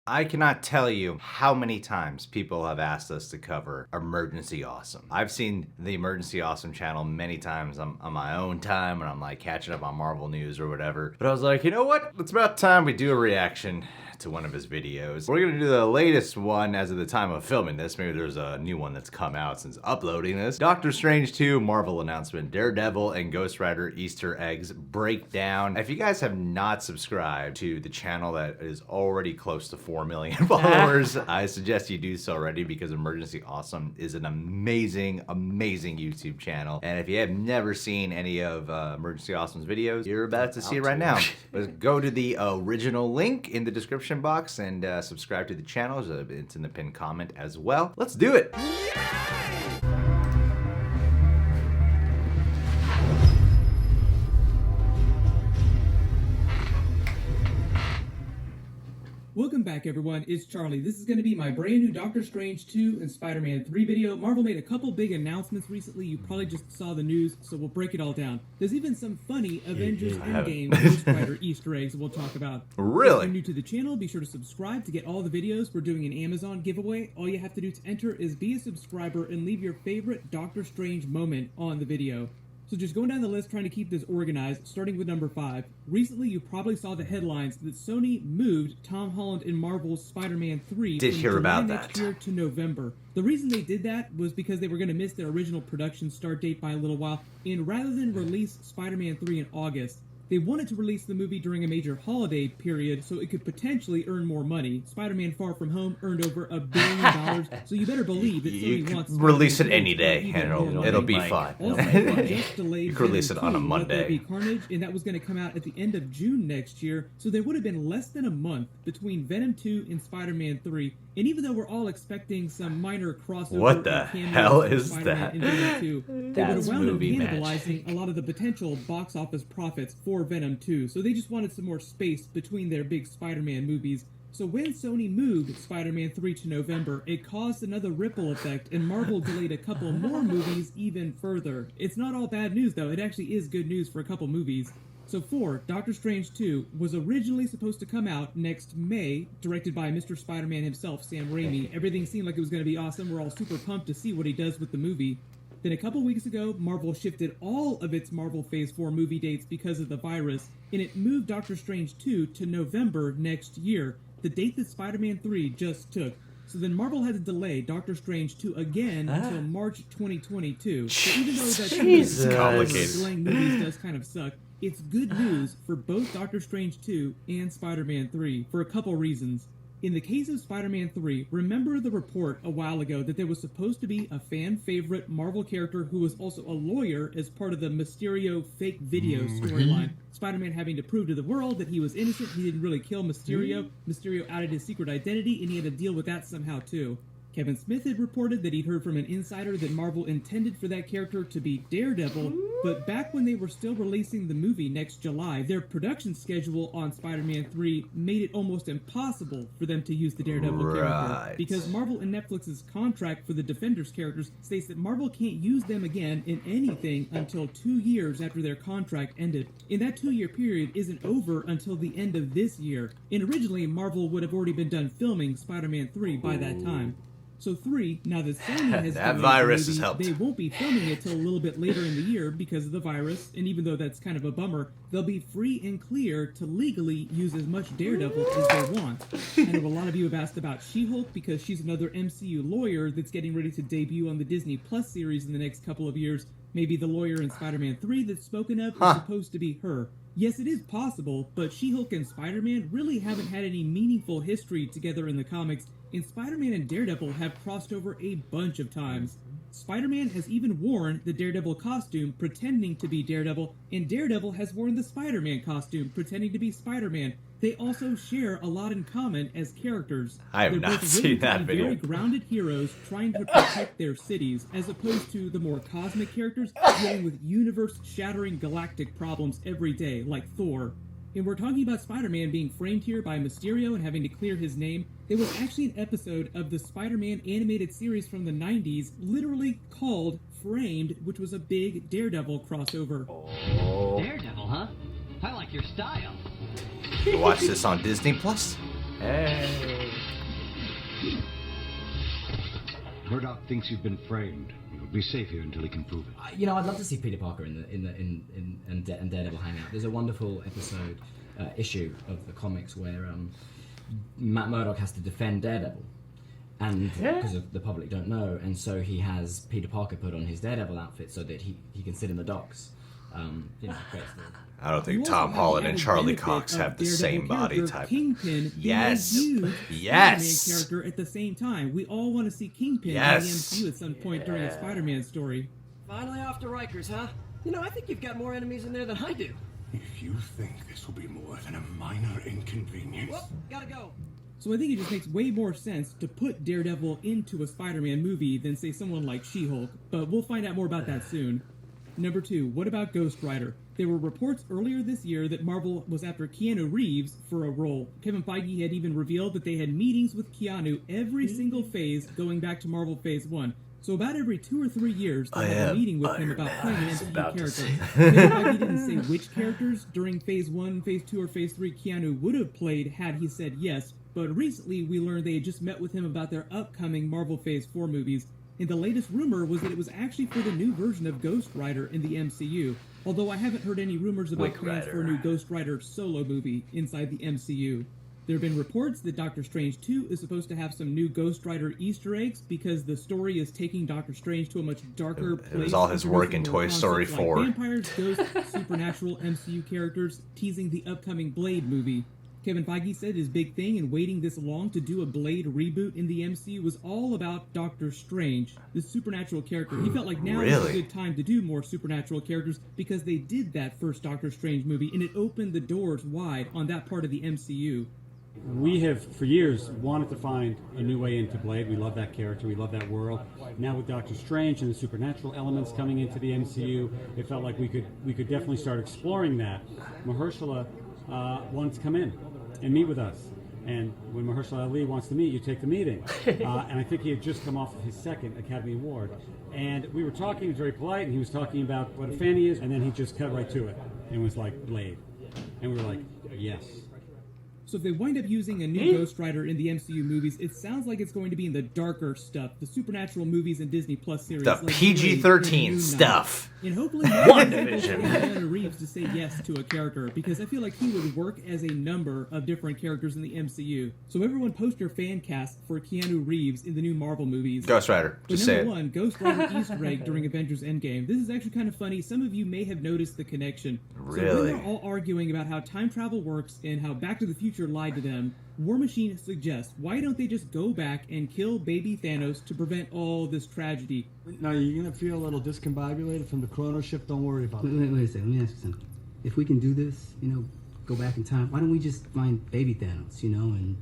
I cannot tell you how many times people have asked us to cover Emergency Awesome. I've seen the Emergency Awesome channel many times on my own time when I'm like catching up on Marvel news or whatever. But I was like, you know what? It's about time we do a reaction to one of his videos. We're gonna do the latest one as of the time of filming this. Maybe there's a new one that's come out since uploading this. Doctor Strange 2 Marvel announcement, Daredevil and Ghost Rider Easter eggs breakdown. If you guys have not subscribed to the channel that is already close to 4 million followers, I suggest you do so already because Emergency Awesome is an amazing YouTube channel. And if you have never seen any of Emergency Awesome's videos, you're about to see it right now. But go to the original link in the description box and subscribe to the channel. It's in the pinned comment as well. Let's do it. Welcome back, everyone. It's Charlie. This is going to be my brand new Doctor Strange 2 and Spider-Man 3 video. Marvel made a couple big announcements recently. You probably just saw the news, so we'll break it all down. There's even some funny Avengers Endgame Ghost Rider Easter eggs we'll talk about. Really? If you're new to the channel, be sure to subscribe to get all the videos. We're doing an Amazon giveaway. All you have to do to enter is be a subscriber and leave your favorite Doctor Strange moment on the video. So just going down the list, trying to keep this organized, starting with number 5. Recently, you probably saw the headlines that Sony moved Tom Holland and Marvel's Spider-Man 3 from July next year to November. The reason they did that was because they were going to miss their original production start date by a little while, and rather than release Spider-Man 3 in August, they wanted to release the movie during a major holiday period so it could potentially earn more money. Spider-Man Far From Home earned over $1 billion, so you better believe that Sony wants to release it any day and it'll be fine. Also, they just delayed you could release it on a Monday. Let There Be Carnage, and that was going to come out at the end of June next year, so there would have been less than a month between Venom 2 and Spider-Man 3. And even though we're all expecting some minor crossover, what the hell is that? In Venom 2, they would have wound up cannibalizing a lot of the potential box office profits for Venom 2. So they just wanted some more space between their big Spider-Man movies. So when Sony moved Spider-Man 3 to November, it caused another ripple effect, and Marvel delayed a couple more movies even further. It's not all bad news, though. It actually is good news for a couple movies. So 4, Doctor Strange 2 was originally supposed to come out next May, directed by Mr. Spider-Man himself, Sam Raimi. Everything seemed like it was going to be awesome. We're all super pumped to see what he does with the movie. Then a couple weeks ago, Marvel shifted all of its Marvel Phase 4 movie dates because of the virus, and it moved Doctor Strange 2 to November next year, the date that Spider-Man 3 just took. So then Marvel had to delay Doctor Strange 2 again until March 2022. So even though that delaying movies does kind of suck, it's good news for both Doctor Strange 2 and Spider-Man 3 for a couple reasons. In the case of Spider-Man 3, remember the report a while ago that there was supposed to be a fan-favorite Marvel character who was also a lawyer as part of the Mysterio fake video storyline. Spider-Man having to prove to the world that he was innocent, he didn't really kill Mysterio. Mysterio outed his secret identity, and he had to deal with that somehow too. Kevin Smith had reported that he'd heard from an insider that Marvel intended for that character to be Daredevil, but back when they were still releasing the movie next July, their production schedule on Spider-Man 3 made it almost impossible for them to use the Daredevil character, because Marvel and Netflix's contract for the Defenders characters states that Marvel can't use them again in anything until 2 years after their contract ended. And that 2-year period isn't over until the end of this year, and originally Marvel would have already been done filming Spider-Man 3 by that time. So 3, now that Sony has that virus has helped. They won't be filming it till a little bit later in the year because of the virus, and even though that's kind of a bummer, they'll be free and clear to legally use as much Daredevil as they want. I know a lot of you have asked about She-Hulk because she's another MCU lawyer that's getting ready to debut on the Disney Plus series in the next couple of years. Maybe the lawyer in Spider-Man 3 that's spoken of is supposed to be her. Yes, it is possible, but She-Hulk and Spider-Man really haven't had any meaningful history together in the comics, and Spider-Man and Daredevil have crossed over a bunch of times. Spider-Man has even worn the Daredevil costume pretending to be Daredevil, and Daredevil has worn the Spider-Man costume pretending to be Spider-Man. They also share a lot in common as characters. I have not seen that video. Very grounded heroes trying to protect their cities, as opposed to the more cosmic characters dealing with universe-shattering galactic problems every day, like Thor. And we're talking about Spider-Man being framed here by Mysterio and having to clear his name. There was actually an episode of the Spider-Man animated series from the 90s, literally called Framed, which was a big Daredevil crossover. Oh. Daredevil, huh? I like your style. You watch this on Disney Plus? Hey. Murdoch thinks you've been framed. You'll be safe here until he can prove it. You know, I'd love to see Peter Parker in Daredevil hangout. There's a wonderful episode, issue of the comics where Matt Murdock has to defend Daredevil, and because the public don't know, and so he has Peter Parker put on his Daredevil outfit so that he can sit in the docks. You know, I don't think Tom Holland and Charlie Cox have the same body type. Kingpin Yes. Spider-Man character at the same time. We all want to see Kingpin in the MCU at some point during a Spider-Man story. Finally off to Rikers, huh? You know, I think you've got more enemies in there than I do. If you think this will be more than a minor inconvenience... Whoop, gotta go. So I think it just makes way more sense to put Daredevil into a Spider-Man movie than, say, someone like She-Hulk, but we'll find out more about that soon. Number 2, what about Ghost Rider? There were reports earlier this year that Marvel was after Keanu Reeves for a role. Kevin Feige had even revealed that they had meetings with Keanu every single phase going back to Marvel Phase 1. So about every 2 or 3 years, they had a meeting with him about playing an MCU character. Kevin Feige didn't say which characters during Phase 1, Phase 2, or Phase 3 Keanu would have played had he said yes, but recently we learned they had just met with him about their upcoming Marvel Phase 4 movies. And the latest rumor was that it was actually for the new version of Ghost Rider in the MCU, although I haven't heard any rumors about plans for a new Ghost Rider solo movie inside the MCU. There have been reports that Doctor Strange 2 is supposed to have some new Ghost Rider Easter eggs because the story is taking Doctor Strange to a much darker place. It was all his work in Toy Story 4. Like vampires, ghosts, supernatural MCU characters, teasing the upcoming Blade movie. Kevin Feige said his big thing in waiting this long to do a Blade reboot in the MCU was all about Doctor Strange, the supernatural character. He felt like now is a good time to do more supernatural characters because they did that first Doctor Strange movie and it opened the doors wide on that part of the MCU. We have, for years, wanted to find a new way into Blade. We love that character. We love that world. Now with Doctor Strange and the supernatural elements coming into the MCU, it felt like we could definitely start exploring that. Mahershala wanted to come in and meet with us. And when Mahershala Ali wants to meet, you take the meeting. And I think he had just come off of his second Academy Award. And we were talking, he was very polite, and he was talking about what a fan he is, and then he just cut right to it and was like, Blade. And we were like, yes. So if they wind up using a new Ghost Rider in the MCU movies, it sounds like it's going to be in the darker stuff, the supernatural movies and Disney Plus series. The like PG-13 stuff. And hopefully Keanu Reeves to say yes to a character, because I feel like he would work as a number of different characters in the MCU. So everyone post your fan cast for Keanu Reeves in the new Marvel movies. Ghost Rider, just say it. Number 1, Ghost Rider Easter egg during Avengers Endgame. This is actually kind of funny. Some of you may have noticed the connection. Really? So when they're all arguing about how time travel works and how Back to the Future lied to them, War Machine suggests, why don't they just go back and kill baby Thanos to prevent all this tragedy? Now, you're going to feel a little discombobulated from the chrono shift. Don't worry about it. Wait a second. Let me ask you something. If we can do this, go back in time, why don't we just find baby Thanos, and...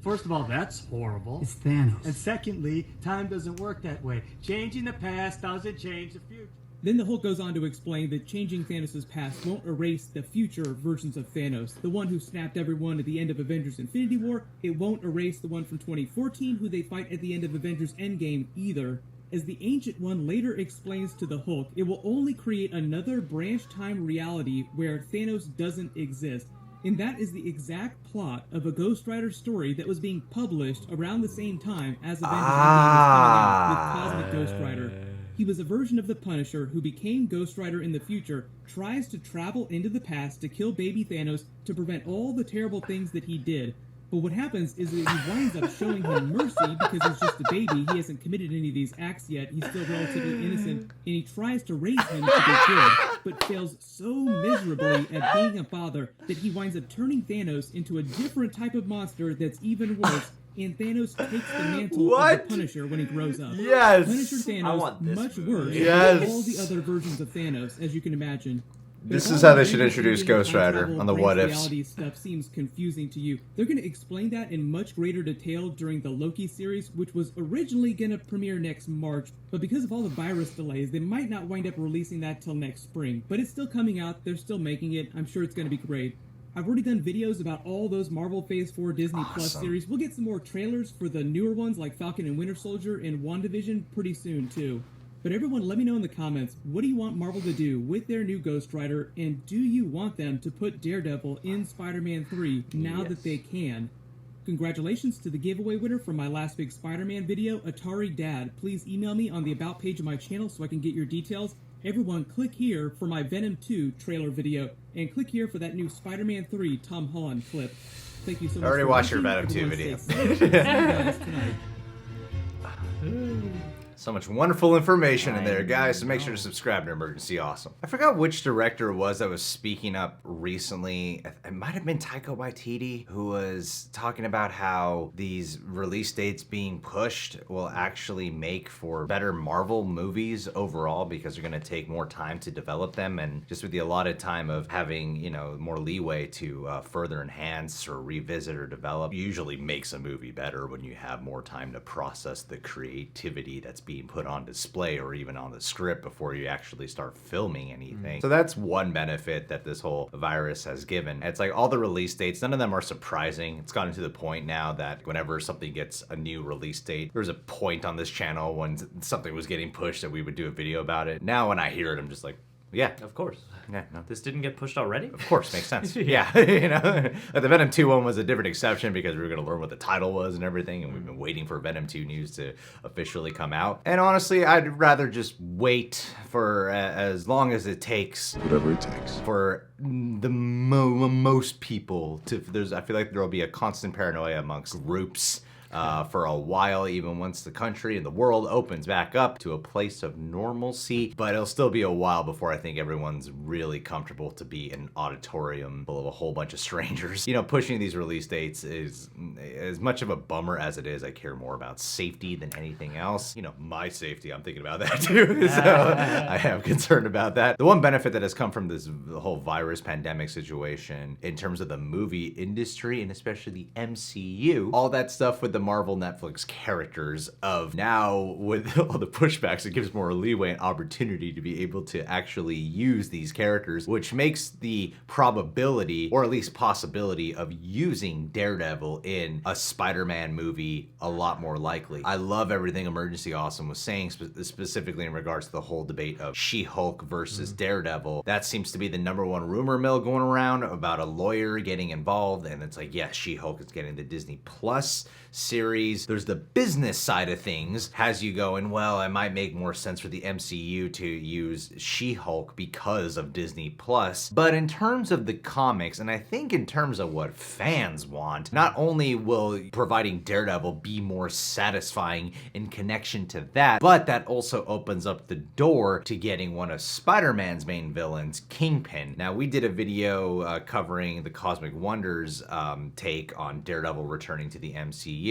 First of all, that's horrible. It's Thanos. And secondly, time doesn't work that way. Changing the past doesn't change the future. Then the Hulk goes on to explain that changing Thanos' past won't erase the future versions of Thanos. The one who snapped everyone at the end of Avengers Infinity War, it won't erase the one from 2014 who they fight at the end of Avengers Endgame either. As the Ancient One later explains to the Hulk, it will only create another branch time reality where Thanos doesn't exist. And that is the exact plot of a Ghost Rider story that was being published around the same time as Avengers Endgame was coming out with Cosmic Ghost Rider. He was a version of the Punisher who became Ghost Rider in the future, tries to travel into the past to kill baby Thanos to prevent all the terrible things that he did. But what happens is that he winds up showing him mercy because he's just a baby. He hasn't committed any of these acts yet. He's still relatively innocent. And he tries to raise him to be good, but fails so miserably at being a father that he winds up turning Thanos into a different type of monster that's even worse. And Thanos takes the mantle of the Punisher when he grows up. Yes! Punisher Thanos, much worse yes. than all the other versions of Thanos, as you can imagine. This is how they should introduce Ghost Rider on the What Ifs. Reality stuff seems confusing to you. They're going to explain that in much greater detail during the Loki series, which was originally going to premiere next March, but because of all the virus delays, they might not wind up releasing that till next spring. But it's still coming out, they're still making it, I'm sure it's going to be great. I've already done videos about all those Marvel Phase 4 Disney Plus series. We'll get some more trailers for the newer ones like Falcon and Winter Soldier and WandaVision pretty soon too. But everyone, let me know in the comments, what do you want Marvel to do with their new Ghost Rider, and do you want them to put Daredevil in Spider-Man 3 now that they can? Congratulations to the giveaway winner from my last big Spider-Man video, Atari Dad. Please email me on the About page of my channel so I can get your details. Everyone, click here for my Venom 2 trailer video, and click here for that new Spider-Man 3 Tom Holland clip. Thank you so much. I already for watched your watching. Venom 2 Everyone video. stay safe. See you guys tonight. So much wonderful information in there, guys, so make sure to subscribe to Emergency Awesome. I forgot which director it was that was speaking up recently. It might have been Taika Waititi, who was talking about how these release dates being pushed will actually make for better Marvel movies overall because they're going to take more time to develop them, and just with the allotted time of having, you know, more leeway to further enhance or revisit or develop, usually makes a movie better when you have more time to process the creativity that's being put on display or even on the script before you actually start filming anything. So that's one benefit that this whole virus has given. It's like all the release dates, none of them are surprising. It's gotten to the point now that whenever something gets a new release date, there was a point on this channel when something was getting pushed that we would do a video about it. Now when I hear it, I'm just like, yeah, Of course. yeah, no, This didn't get pushed already? of course, makes sense. Yeah, you know, the Venom 2 one was a different exception because we were going to learn what the title was and everything, and we've been waiting for Venom 2 news to officially come out. And honestly, I'd rather just wait for as long as it takes. Whatever it takes. For the most people to, I feel like there will be a constant paranoia amongst groups for a while, even once the country and the world opens back up to a place of normalcy. But it'll still be a while before I think everyone's really comfortable to be in an auditorium full of a whole bunch of strangers. You know, pushing these release dates is as much of a bummer as it is. I care more about safety than anything else. You know, my safety, I'm thinking about that too. So I am concerned about that. The one benefit that has come from this whole virus pandemic situation in terms of the movie industry and especially the MCU, all that stuff with the Marvel Netflix characters of now with all the pushbacks, it gives more leeway and opportunity to be able to actually use these characters, which makes the probability or at least possibility of using Daredevil in a Spider-Man movie a lot more likely. I love everything Emergency Awesome was saying, specifically in regards to the whole debate of She-Hulk versus Daredevil. That seems to be the #1 rumor mill going around about a lawyer getting involved, and it's like, yes, She-Hulk is getting the Disney Plus series. There's the business side of things, has you going, well, it might make more sense for the MCU to use She-Hulk because of Disney Plus. But in terms of the comics, and I think in terms of what fans want, not only will providing Daredevil be more satisfying in connection to that, but that also opens up the door to getting one of Spider-Man's main villains, Kingpin. Now, we did a video covering the Cosmic Wonders take on Daredevil returning to the MCU.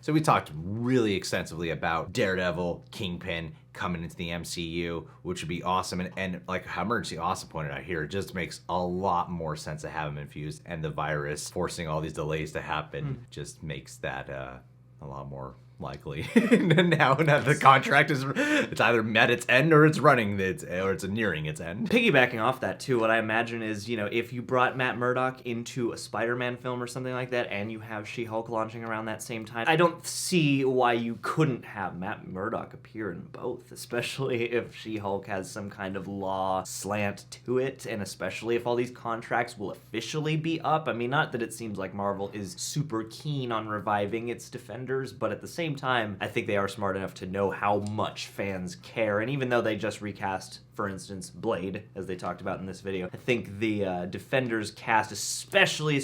So we talked really extensively about Daredevil, Kingpin coming into the MCU, which would be awesome. And like how Emergency Awesome pointed out here, it just makes a lot more sense to have them infused, and the virus forcing all these delays to happen just makes that a lot more likely. now the contract is, it's either met its end or it's running or it's nearing its end. Piggybacking off that too, what I imagine is, you know, if you brought Matt Murdock into a Spider-Man film or something like that, and you have She-Hulk launching around that same time, I don't see why you couldn't have Matt Murdock appear in both, especially if She-Hulk has some kind of law slant to it, and especially if all these contracts will officially be up. I mean, not that it seems like Marvel is super keen on reviving its Defenders, but at the same time, I think they are smart enough to know how much fans care. And even though they just recast, for instance, Blade, as they talked about in this video, I think the Defenders cast, especially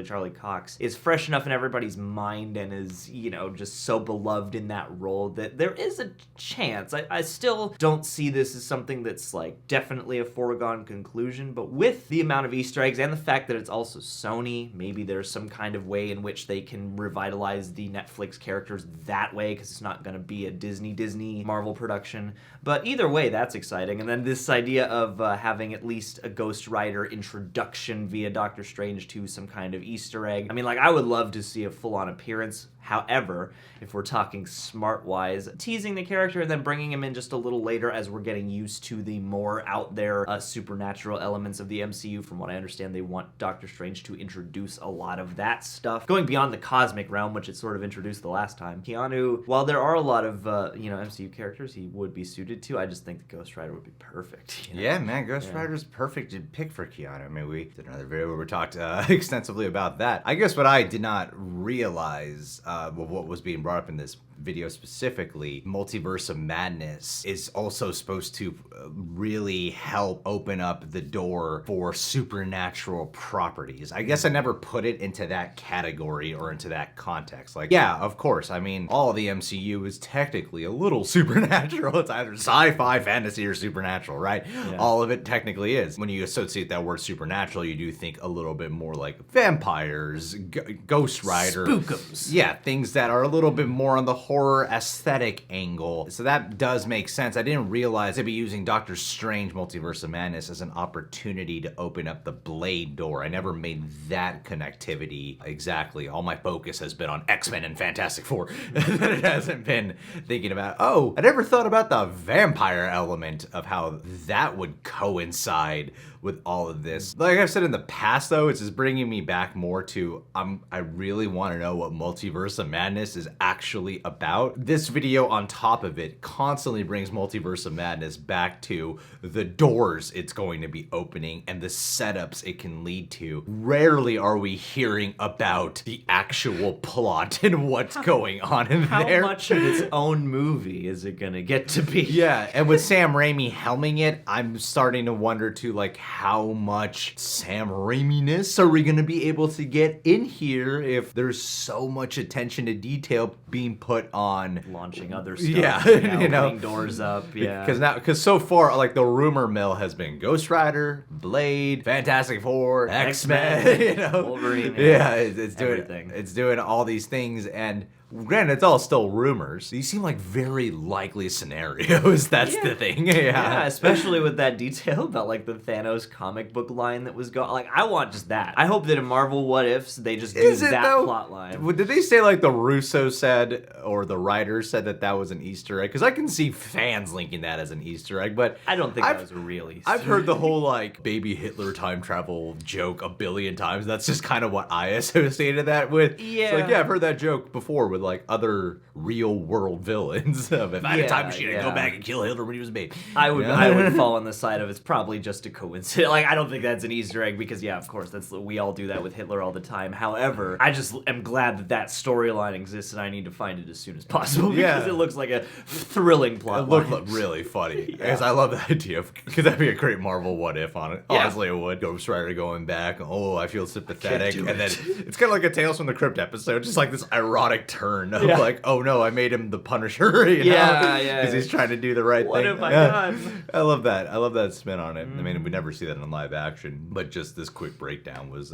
Charlie Cox, is fresh enough in everybody's mind and is, you know, just so beloved in that role that there is a chance. I still don't see this as something that's like definitely a foregone conclusion, but with the amount of Easter eggs and the fact that it's also Sony, maybe there's some kind of way in which they can revitalize the Netflix characters that way, because it's not going to be a Disney Marvel production. But either way, that's exciting. And then this idea of having at least a Ghost Rider introduction via Doctor Strange to some kind of Easter egg. I mean, like, I would love to see a full-on appearance. However, if we're talking smart-wise, teasing the character and then bringing him in just a little later as we're getting used to the more out there supernatural elements of the MCU. From what I understand, they want Doctor Strange to introduce a lot of that stuff, going beyond the cosmic realm, which it sort of introduced the last time. Keanu, while there are a lot of MCU characters he would be suited to, I just think the Ghost Rider would be perfect. You know? Yeah, man, Ghost Rider's perfect pick for Keanu. I mean, we did another video where we talked extensively about that. I guess what I did not realize what was being brought up in this video specifically, Multiverse of Madness is also supposed to really help open up the door for supernatural properties. I guess I never put it into that category or into that context. Like, yeah, of course. I mean, all the MCU is technically a little supernatural. It's either sci-fi, fantasy, or supernatural, right? Yeah. All of it technically is. When you associate that word supernatural, you do think a little bit more like vampires, Ghost Rider. Spookums. Yeah, things that are a little bit more on the horror aesthetic angle. So that does make sense. I didn't realize they'd be using Doctor Strange Multiverse of Madness as an opportunity to open up the Blade door. I never made that connectivity exactly. All my focus has been on X-Men and Fantastic Four. It hasn't been thinking about, oh, I never thought about the vampire element of how that would coincide with all of this. Like I've said in the past, though, it's just bringing me back more to I really want to know what Multiverse of Madness is actually about. This video on top of it constantly brings Multiverse of Madness back to the doors it's going to be opening and the setups it can lead to. Rarely are we hearing about the actual plot and what's going on in there. How much of its own movie is it gonna get to be? Yeah, and with Sam Raimi helming it, I'm starting to wonder too, like, how much Sam Raimi-ness are we gonna be able to get in here if there's so much attention to detail being put on launching other stuff, you know, opening doors up, because so far, like, the rumor mill has been Ghost Rider, Blade, Fantastic Four, X-Men, you know, Wolverine, it's doing everything. It's doing all these things, and granted, it's all still rumors. These seem like very likely scenarios. That's the thing. Yeah, especially with that detail about like the Thanos comic book line that was going. Like, I want just that. I hope that in Marvel What Ifs they just do that plot line. Did they say like the Russo said or the writers said that was an Easter egg? Because I can see fans linking that as an Easter egg, but I don't think that was a real Easter egg. I've heard the whole like baby Hitler time travel joke a billion times. That's just kind of what I associated that with. Yeah. It's like, yeah, I've heard that joke before with like other real world villains of if I had a time machine, I'd go back and kill Hitler when he was a baby. I would fall on the side of it's probably just a coincidence. Like, I don't think that's an Easter egg because of course we all do that with Hitler all the time. However, I just am glad that storyline exists and I need to find it as soon as possible because it looks like a thrilling plot. It looked really funny because I love the idea because that'd be a great Marvel What If on it. Honestly, it would. Ghost Rider going back. Oh, I feel sympathetic, and then it's kind of like a Tales from the Crypt episode, just like this ironic turn of like, oh no, I made him the Punisher, you know? Because he's trying to do the right thing. What have I done? I love that. I love that spin on it. I mean, we never see that in live action, but just this quick breakdown was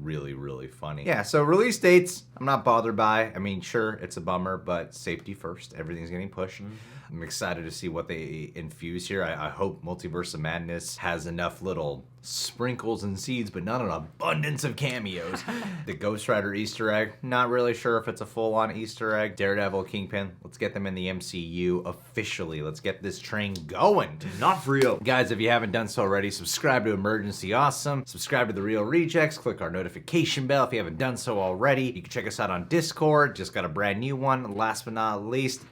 really, really funny. Yeah, so release dates, I'm not bothered by. I mean, sure, it's a bummer, but safety first. Everything's getting pushed. I'm excited to see what they infuse here. I hope Multiverse of Madness has enough little sprinkles and seeds, but not an abundance of cameos. The Ghost Rider Easter egg, not really sure if it's a full-on Easter egg. Daredevil, Kingpin, let's get them in the MCU officially. Let's get this train going. Not for real. Guys, if you haven't done so already, subscribe to Emergency Awesome, subscribe to The Real Rejects, click our notification bell if you haven't done so already. You can check us out on Discord, just got a brand new one. Last but not least,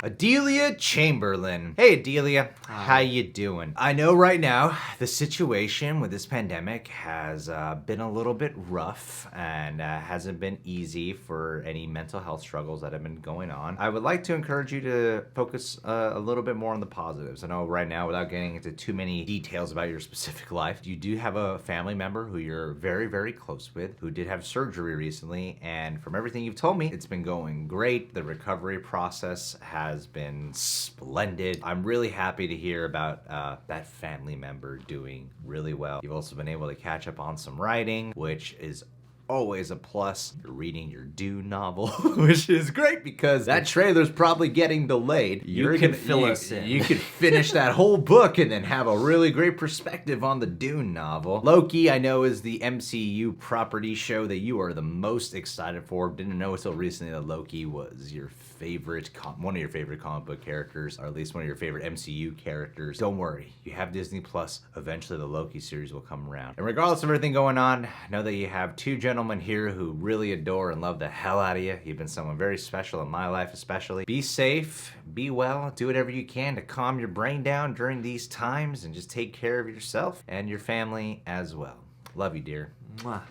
Adelia Chamberlain. Hey Adelia, how you doing? I know right now the situation with this pandemic has been a little bit rough and hasn't been easy for any mental health struggles that have been going on. I would like to encourage you to focus a little bit more on the positives. I know right now, without getting into too many details about your specific life, you do have a family member who you're very, very close with who did have surgery recently, and from everything you've told me, it's been going great. The recovery process has been splendid. I'm really happy to hear about that family member doing really well. You've also been able to catch up on some writing, which is always a plus. You're reading your Dune novel, which is great because that trailer's probably getting delayed. You can fill us in. You could finish that whole book and then have a really great perspective on the Dune novel. Loki, I know, is the MCU property show that you are the most excited for. Didn't know until recently that Loki was your favorite, one of your favorite comic book characters, or at least one of your favorite MCU characters. Don't worry, you have Disney Plus. Eventually the Loki series will come around. And regardless of everything going on, know that you have two gentlemen here who really adore and love the hell out of you. You've been someone very special in my life especially. Be safe, be well, do whatever you can to calm your brain down during these times, and just take care of yourself and your family as well. Love you, dear. Mwah.